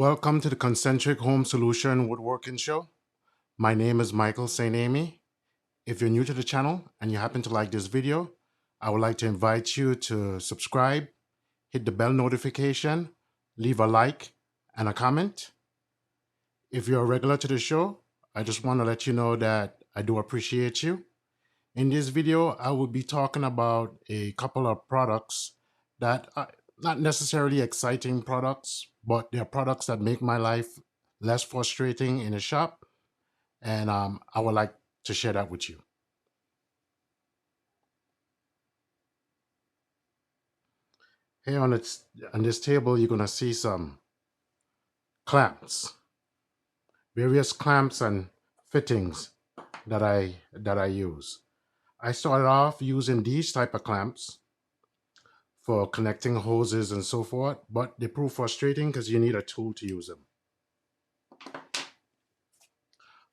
Welcome to the Concentric Home Solution Woodworking Show. My name is Michael St. Amy. If you're new to the channel and you happen to like this video, I would like to invite you to subscribe, hit the bell notification, leave a like and a comment. If you're a regular to the show, I just want to let you know that I do appreciate you. In this video, I will be talking about a couple of products that are not necessarily exciting products, but they're products that make my life less frustrating in a shop. And I would like to share that with you. Here on this table, you're going to see some clamps, various clamps and fittings that I use. I started off using these type of clamps for connecting hoses and so forth, but they prove frustrating because you need a tool to use them.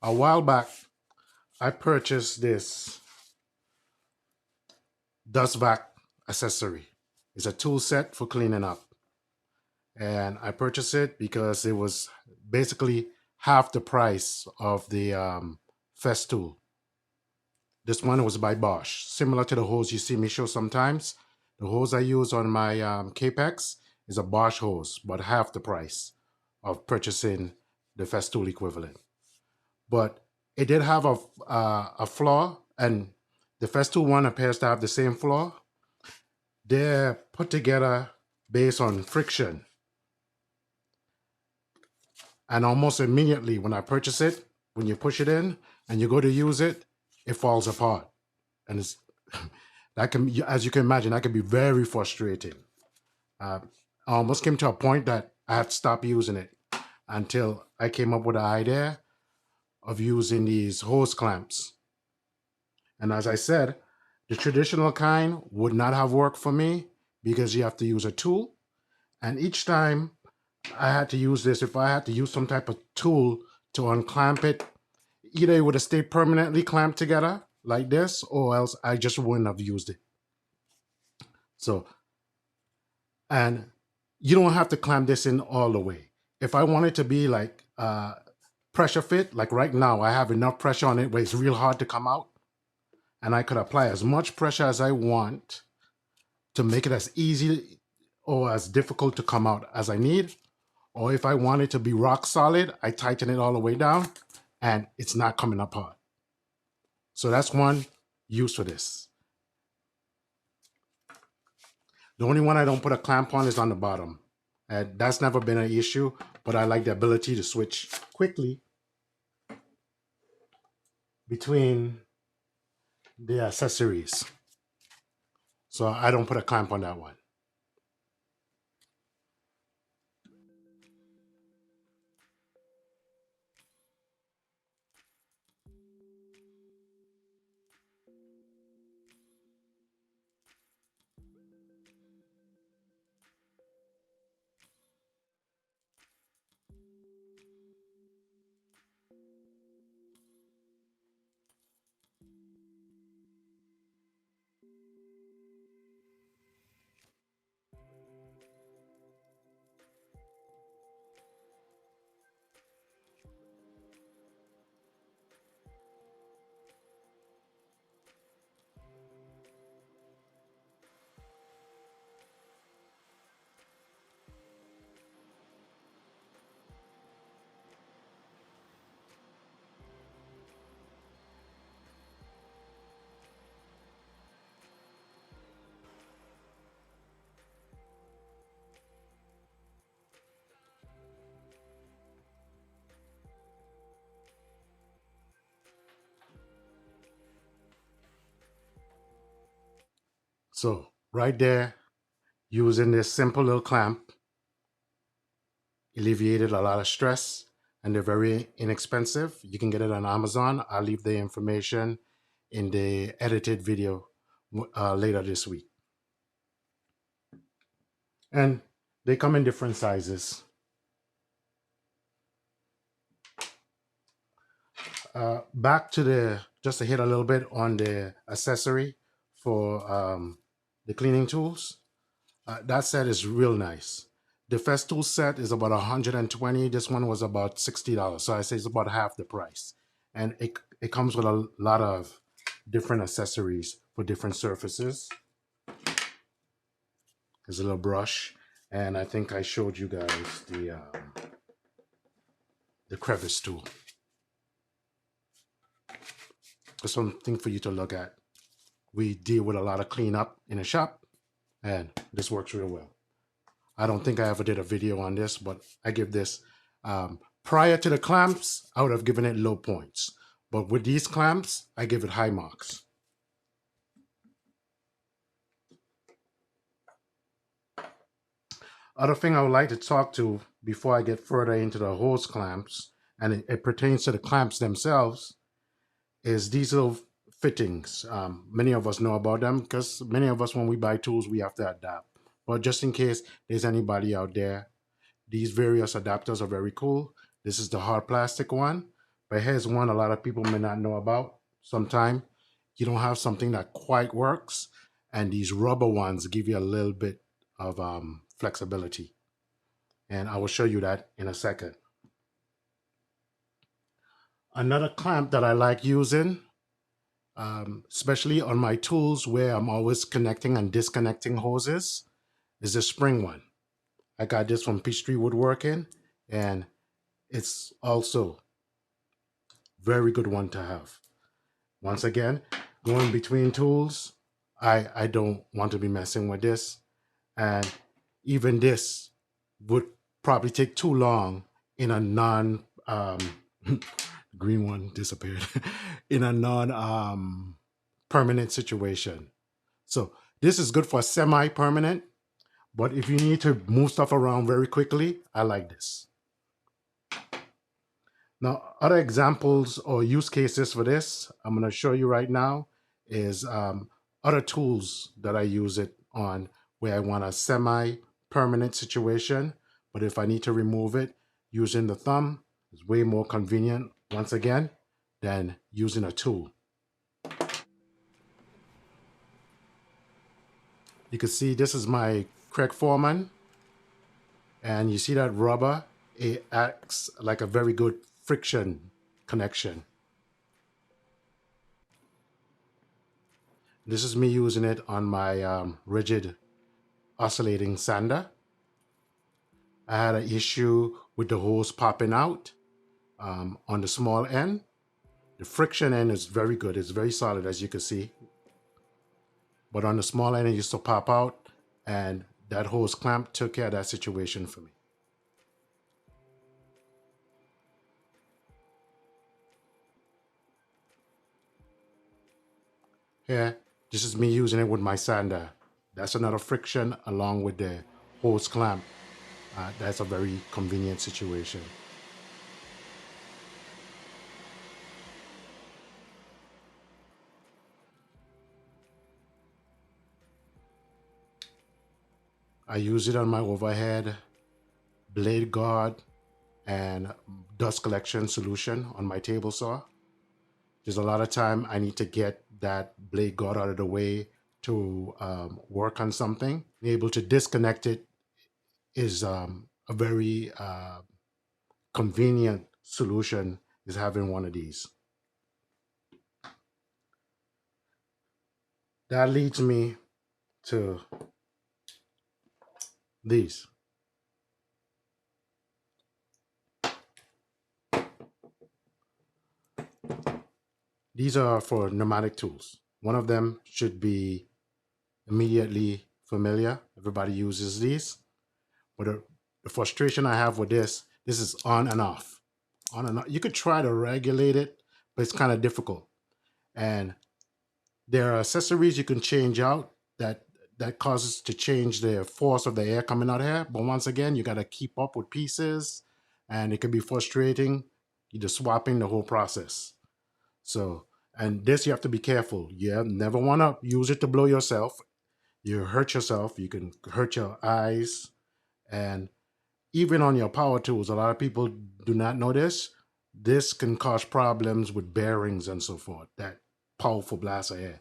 A while back, I purchased this dust vac accessory. It's a tool set for cleaning up. And I purchased it because it was basically half the price of the Festool. This one was by BOSCH, similar to the hose you see me show sometimes. The hose I use on my Capex is a BOSCH hose, but half the price of purchasing the Festool equivalent. But it did have a flaw, and the Festool one appears to have the same flaw. They're put together based on friction. And almost immediately when I purchase it, when you push it in and you go to use it, it falls apart. And it's that can, as you can imagine, that can be very frustrating. I almost came to a point that I had to stop using it until I came up with the idea of using these hose clamps. And as I said, the traditional kind would not have worked for me because you have to use a tool. And each time I had to use this, if I had to use some type of tool to unclamp it, either it would have stayed permanently clamped together like this, or else I just wouldn't have used it. So, and you don't have to clamp this in all the way. If I want it to be like pressure fit, like right now, I have enough pressure on it where it's real hard to come out. And I could apply as much pressure as I want to make it as easy or as difficult to come out as I need. Or if I want it to be rock solid, I tighten it all the way down and it's not coming apart. So that's one use for this. The only one I don't put a clamp on is on the bottom. That's never been an issue, but I like the ability to switch quickly between the accessories. So I don't put a clamp on that one. So right there, using this simple little clamp alleviated a lot of stress, and they're very inexpensive. You can get it on Amazon. I'll leave the information in the edited video later this week. And they come in different sizes. Back to just to hit a little bit on the accessory for the cleaning tools. That set is real nice. The Festool set is about 120. This one was about $60. So I say it's about half the price. And it comes with a lot of different accessories for different surfaces. There's a little brush. And I think I showed you guys the crevice tool. There's something for you to look at. We deal with a lot of cleanup in a shop, and this works real well. I don't think I ever did a video on this, but I give this, prior to the clamps, I would have given it low points. But with these clamps, I give it high marks. Other thing I would like to talk to before I get further into the hose clamps, and it pertains to the clamps themselves, is these little fittings. Many of us know about them because many of us, when we buy tools, we have to adapt. But just in case there's anybody out there, these various adapters are very cool. This is the hard plastic one, but here's one a lot of people may not know about. Sometimes you don't have something that quite works, and these rubber ones give you a little bit of flexibility. And I will show you that in a second. Another clamp that I like using, especially on my tools where I'm always connecting and disconnecting hoses, is the spring one. I got this from Peachtree Woodworking, and it's also very good one to have. Once again, going between tools, I don't want to be messing with this, and even this would probably take too long in a non green one disappeared in a non permanent situation. So this is good for semi-permanent, but if you need to move stuff around very quickly, I like this. Now, other examples or use cases for this, I'm going to show you right now, is other tools that I use it on where I want a semi-permanent situation. But if I need to remove it, using the thumb is way more convenient, once again, than using a tool. You can see this is my Craig Foreman. And you see that rubber, it acts like a very good friction connection. This is me using it on my rigid oscillating sander. I had an issue with the hose popping out on the small end. The friction end is very good. It's very solid, as you can see. But on the small end, it used to pop out, and that hose clamp took care of that situation for me. Here, this is me using it with my sander. That's another friction along with the hose clamp. That's a very convenient situation. I use it on my overhead, blade guard, and dust collection solution on my table saw. There's a lot of time I need to get that blade guard out of the way to work on something. Being able to disconnect it is a very convenient solution, is having one of these. That leads me to these. These are for pneumatic tools. One of them should be immediately familiar. Everybody uses these. But the frustration I have with this is on and off. On and off. You could try to regulate it, but it's kind of difficult. And there are accessories you can change out that causes to change the force of the air coming out here. But once again, you got to keep up with pieces, and it can be frustrating. You're just swapping the whole process. So, and this you have to be careful. You never want to use it to blow yourself. You hurt yourself. You can hurt your eyes. And even on your power tools, a lot of people do not know this. This can cause problems with bearings and so forth. That powerful blast of air,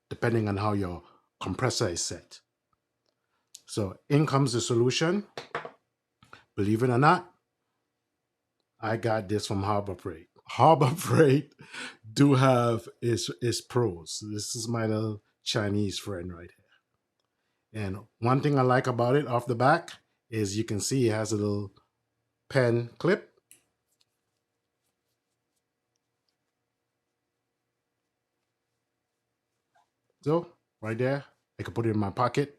depending on how your compressor is set. So in comes the solution. Believe it or not, I got this from Harbor Freight. Harbor Freight do have its pros. This is my little Chinese friend right here. And one thing I like about it off the back is you can see it has a little pen clip. So right there, I can put it in my pocket.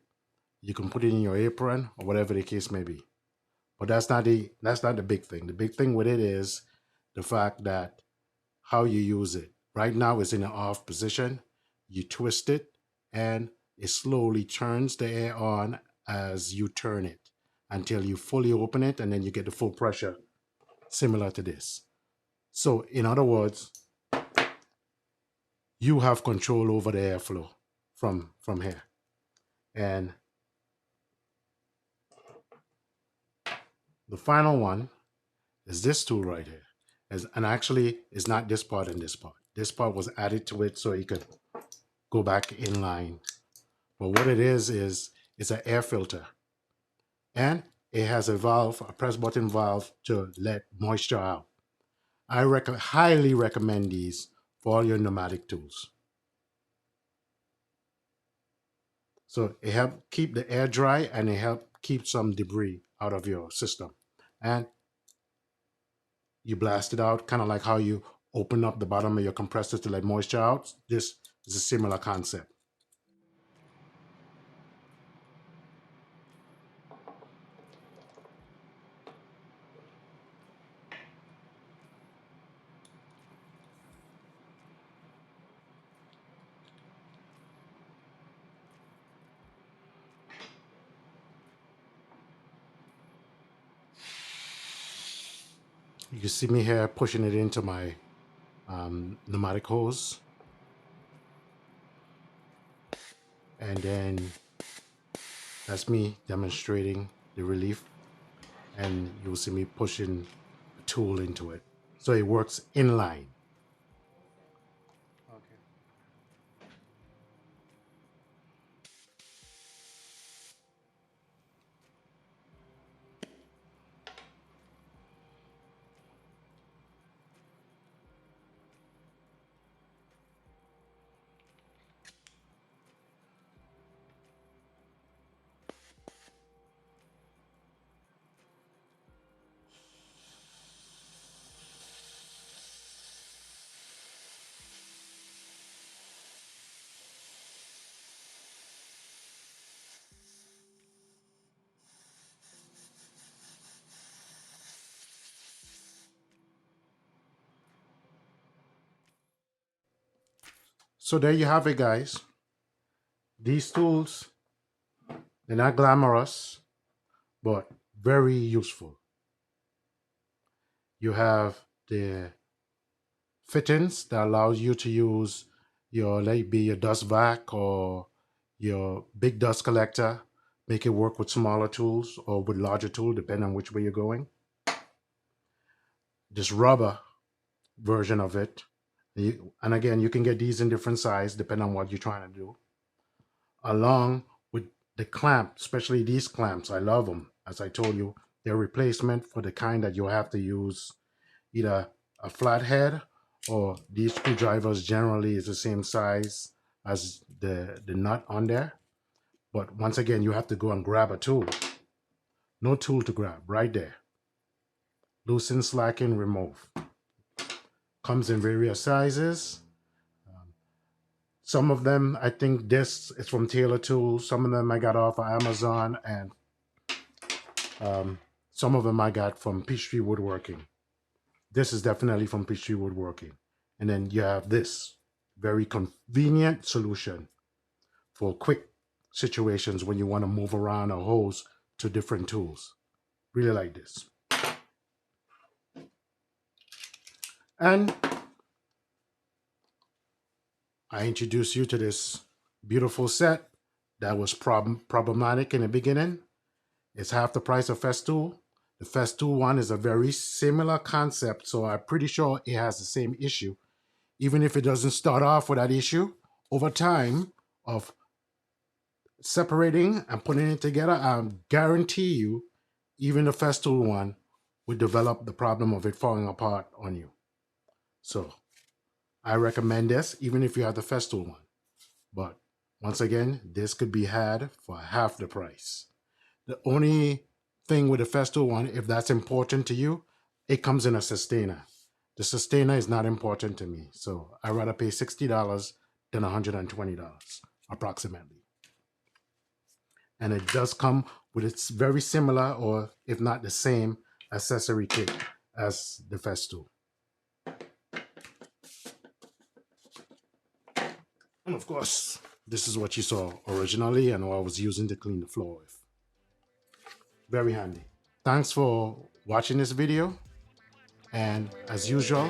You can put it in your apron or whatever the case may be. But that's not the big thing. The big thing with it is the fact that how you use it. Right now it's in an off position. You twist it and it slowly turns the air on as you turn it until you fully open it, and then you get the full pressure similar to this. So in other words, you have control over the airflow from here. And the final one is this tool right here. And actually, it's not this part and this part. This part was added to it so you could go back in line. But what it is it's an air filter. And it has a valve, a press button valve to let moisture out. I highly recommend these for all your pneumatic tools. So it helps keep the air dry and it helps keep some debris out of your system. And you blast it out, kind of like how you open up the bottom of your compressor to let moisture out. This is a similar concept. You can see me here pushing it into my pneumatic hose. And then that's me demonstrating the relief. And you'll see me pushing a tool into it. So it works in line. Okay. So there you have it, guys. These tools, they're not glamorous, but very useful. You have the fittings that allows you to use your, let it be your dust vac or your big dust collector, make it work with smaller tools or with larger tools, depending on which way you're going. This rubber version of it, and again, you can get these in different size depending on what you're trying to do, along with the clamp, especially these clamps. I love them. As I told you, they're replacement for the kind that you have to use either a flathead, or these screwdrivers generally is the same size as the nut on there. But once again, you have to go and grab a tool. No tool to grab, right there. Loosen, slacken, remove. Comes in various sizes. Some of them, I think this is from Taylor Tools. Some of them I got off of Amazon, and some of them I got from Peachtree Woodworking. This is definitely from Peachtree Woodworking. And then you have this very convenient solution for quick situations when you want to move around a hose to different tools. Really like this. And I introduced you to this beautiful set that was problematic in the beginning. It's half the price of Festool. The Festool one is a very similar concept, so I'm pretty sure it has the same issue. Even if it doesn't start off with that issue, over time of separating and putting it together, I guarantee you even the Festool one would develop the problem of it falling apart on you. So I recommend this even if you have the Festool one. But once again, this could be had for half the price. The only thing with the Festool one, if that's important to you, it comes in a sustainer. The sustainer is not important to me, so I'd rather pay $60 than $120 approximately. And it does come with its very similar, or if not the same, accessory kit as the Festool. And of course, this is what you saw originally and what I was using to clean the floor with. Very handy. Thanks for watching this video, and as usual,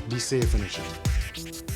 be safe in the shop.